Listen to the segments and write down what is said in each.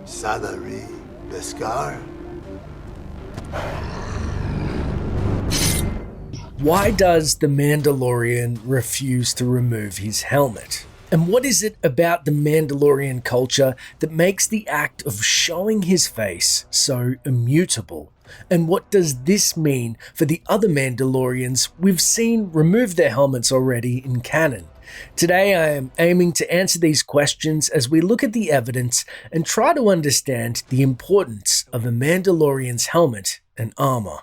Salary, the scar? Why does the Mandalorian refuse to remove his helmet? And what is it about the Mandalorian culture that makes the act of showing his face so immutable? And what does this mean for the other Mandalorians we've seen remove their helmets already in canon? Today I am aiming to answer these questions as we look at the evidence and try to understand the importance of a Mandalorian's helmet and armor.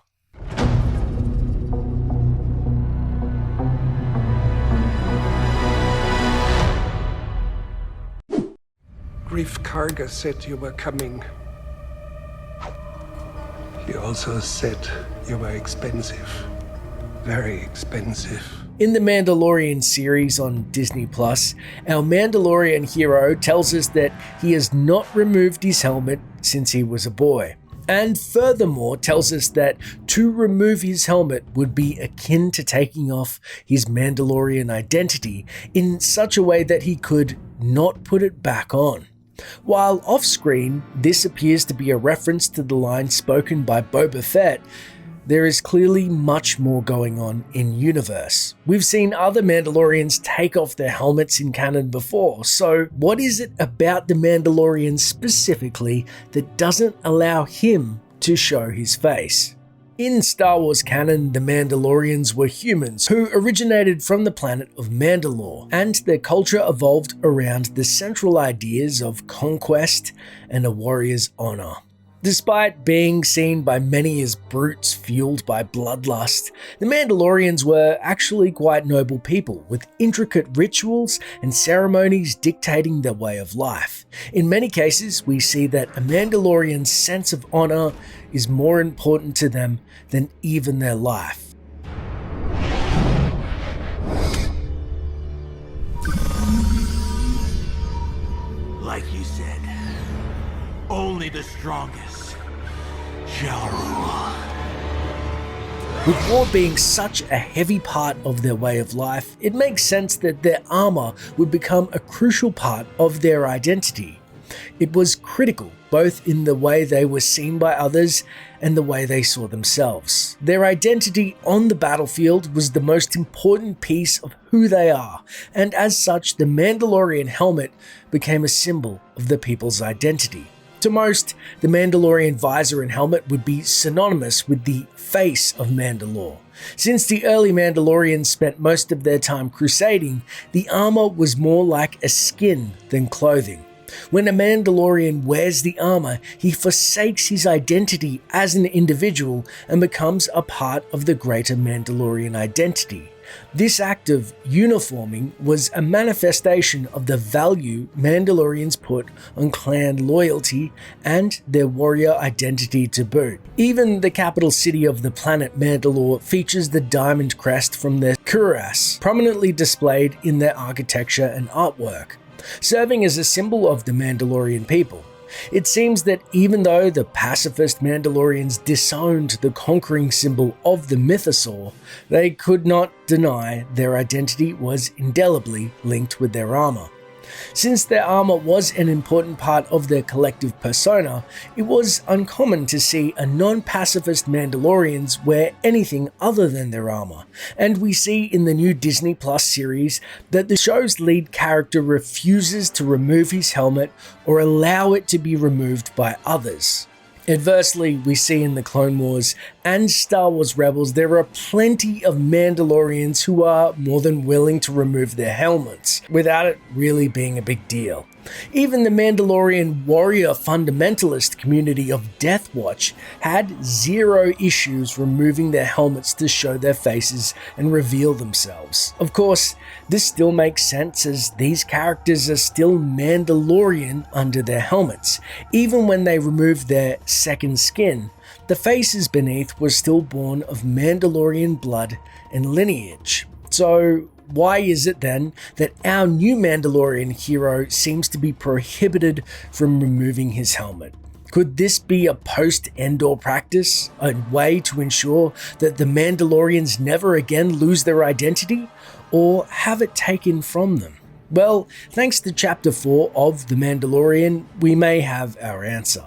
Grief Karga said you were coming. He also said you were expensive. Very expensive. In the Mandalorian series on Disney+, our Mandalorian hero tells us that he has not removed his helmet since he was a boy. And furthermore tells us that to remove his helmet would be akin to taking off his Mandalorian identity in such a way that he could not put it back on. While off-screen, this appears to be a reference to the line spoken by Boba Fett, there is clearly much more going on in universe. We've seen other Mandalorians take off their helmets in canon before, so what is it about the Mandalorian specifically that doesn't allow him to show his face? In Star Wars canon, the Mandalorians were humans who originated from the planet of Mandalore, and their culture evolved around the central ideas of conquest and a warrior's honor. Despite being seen by many as brutes fueled by bloodlust, the Mandalorians were actually quite noble people, with intricate rituals and ceremonies dictating their way of life. In many cases, we see that a Mandalorian's sense of honor is more important to them than even their life. Like you said, only the strongest shall rule. With war being such a heavy part of their way of life, it makes sense that their armor would become a crucial part of their identity. It was critical, both in the way they were seen by others and the way they saw themselves. Their identity on the battlefield was the most important piece of who they are, and as such, the Mandalorian helmet became a symbol of the people's identity. To most, the Mandalorian visor and helmet would be synonymous with the face of Mandalore. Since the early Mandalorians spent most of their time crusading, the armor was more like a skin than clothing. When a Mandalorian wears the armor, he forsakes his identity as an individual and becomes a part of the greater Mandalorian identity. This act of uniforming was a manifestation of the value Mandalorians put on clan loyalty and their warrior identity to boot. Even the capital city of the planet Mandalore features the diamond crest from their cuirass, prominently displayed in their architecture and artwork, serving as a symbol of the Mandalorian people. It seems that even though the pacifist Mandalorians disowned the conquering symbol of the mythosaur, they could not deny their identity was indelibly linked with their armor. Since their armor was an important part of their collective persona, it was uncommon to see a non-pacifist Mandalorians wear anything other than their armor, and we see in the new Disney Plus series that the show's lead character refuses to remove his helmet or allow it to be removed by others. Adversely, we see in the Clone Wars and Star Wars Rebels there are plenty of Mandalorians who are more than willing to remove their helmets, without it really being a big deal. Even the Mandalorian warrior fundamentalist community of Death Watch had zero issues removing their helmets to show their faces and reveal themselves. Of course, this still makes sense as these characters are still Mandalorian under their helmets. Even when they remove their second skin, the faces beneath were still born of Mandalorian blood and lineage. So why is it then that our new Mandalorian hero seems to be prohibited from removing his helmet? Could this be a post-Endor practice, a way to ensure that the Mandalorians never again lose their identity, or have it taken from them? Well, thanks to Chapter 4 of The Mandalorian, we may have our answer.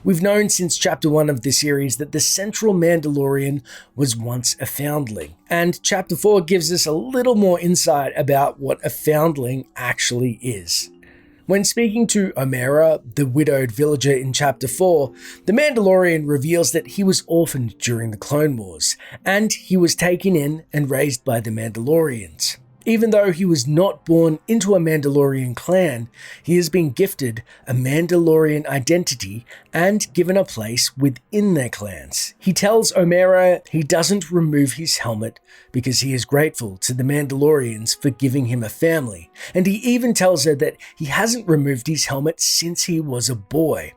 We've known since Chapter 1 of the series that the central Mandalorian was once a foundling, and Chapter 4 gives us a little more insight about what a foundling actually is. When speaking to Omera, the widowed villager in Chapter 4, the Mandalorian reveals that he was orphaned during the Clone Wars, and he was taken in and raised by the Mandalorians. Even though he was not born into a Mandalorian clan, he has been gifted a Mandalorian identity and given a place within their clans. He tells Omera he doesn't remove his helmet because he is grateful to the Mandalorians for giving him a family, and he even tells her that he hasn't removed his helmet since he was a boy.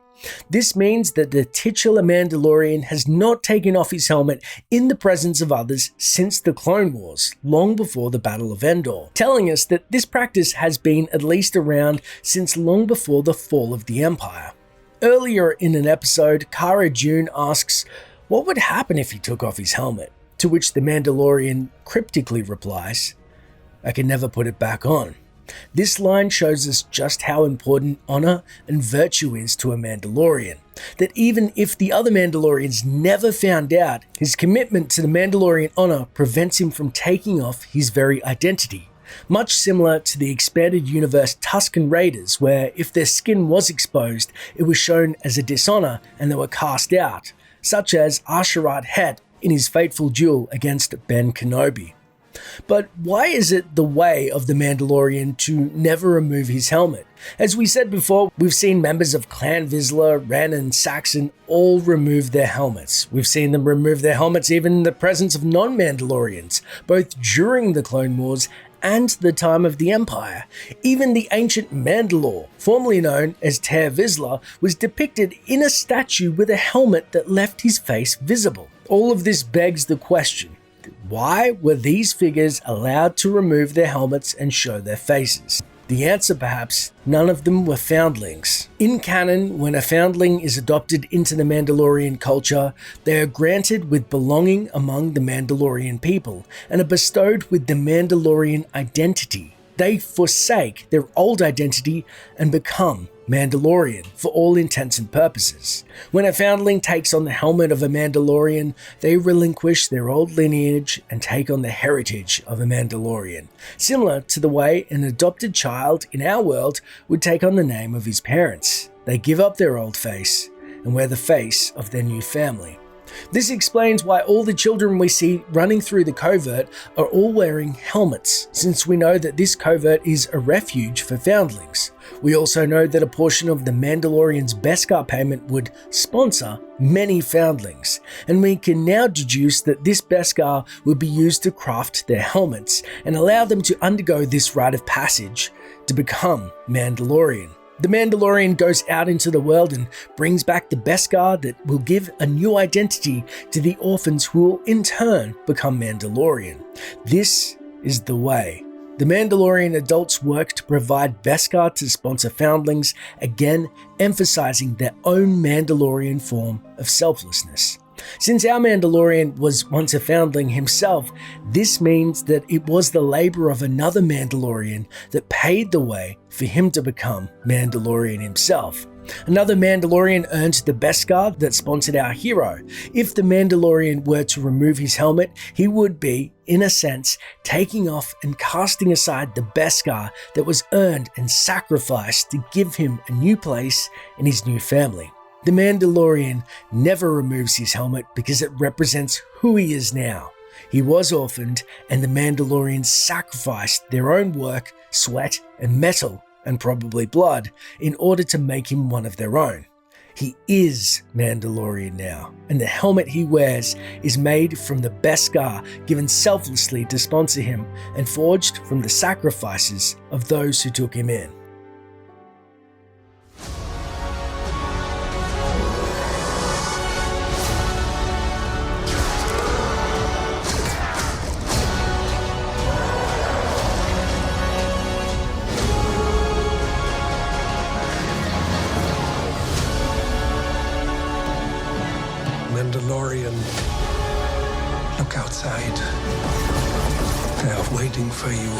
This means that the titular Mandalorian has not taken off his helmet in the presence of others since the Clone Wars, long before the Battle of Endor, telling us that this practice has been at least around since long before the fall of the Empire. Earlier in an episode, Cara Dune asks what would happen if he took off his helmet, to which the Mandalorian cryptically replies, "I can never put it back on." This line shows us just how important honor and virtue is to a Mandalorian, that even if the other Mandalorians never found out, his commitment to the Mandalorian honor prevents him from taking off his very identity. Much similar to the expanded universe Tusken Raiders, where if their skin was exposed, it was shown as a dishonor and they were cast out, such as Asharat Het in his fateful duel against Ben Kenobi. But why is it the way of the Mandalorian to never remove his helmet? As we said before, we've seen members of Clan Vizsla, Ren and Saxon all remove their helmets. We've seen them remove their helmets even in the presence of non-Mandalorians, both during the Clone Wars and the time of the Empire. Even the ancient Mandalore, formerly known as Ter Vizsla, was depicted in a statue with a helmet that left his face visible. All of this begs the question, why were these figures allowed to remove their helmets and show their faces? The answer perhaps, none of them were foundlings. In canon, when a foundling is adopted into the Mandalorian culture, they are granted with belonging among the Mandalorian people and are bestowed with the Mandalorian identity. They forsake their old identity and become Mandalorian for all intents and purposes. When a foundling takes on the helmet of a Mandalorian, they relinquish their old lineage and take on the heritage of a Mandalorian, similar to the way an adopted child in our world would take on the name of his parents. They give up their old face and wear the face of their new family. This explains why all the children we see running through the covert are all wearing helmets, since we know that this covert is a refuge for foundlings. We also know that a portion of the Mandalorian's Beskar payment would sponsor many foundlings, and we can now deduce that this Beskar would be used to craft their helmets and allow them to undergo this rite of passage to become Mandalorian. The Mandalorian goes out into the world and brings back the Beskar that will give a new identity to the orphans who will in turn become Mandalorian. This is the way. The Mandalorian adults work to provide Beskar to sponsor foundlings, again emphasizing their own Mandalorian form of selflessness. Since our Mandalorian was once a foundling himself, this means that it was the labor of another Mandalorian that paved the way for him to become Mandalorian himself. Another Mandalorian earned the Beskar that sponsored our hero. If the Mandalorian were to remove his helmet, he would be, in a sense, taking off and casting aside the Beskar that was earned and sacrificed to give him a new place in his new family. The Mandalorian never removes his helmet because it represents who he is now. He was orphaned, and the Mandalorians sacrificed their own work, sweat, and metal, and probably blood, in order to make him one of their own. He is Mandalorian now, and the helmet he wears is made from the Beskar given selflessly to sponsor him and forged from the sacrifices of those who took him in. Mandalorian, look outside. They are waiting for you.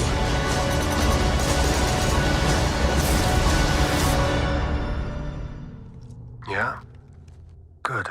Yeah? Good.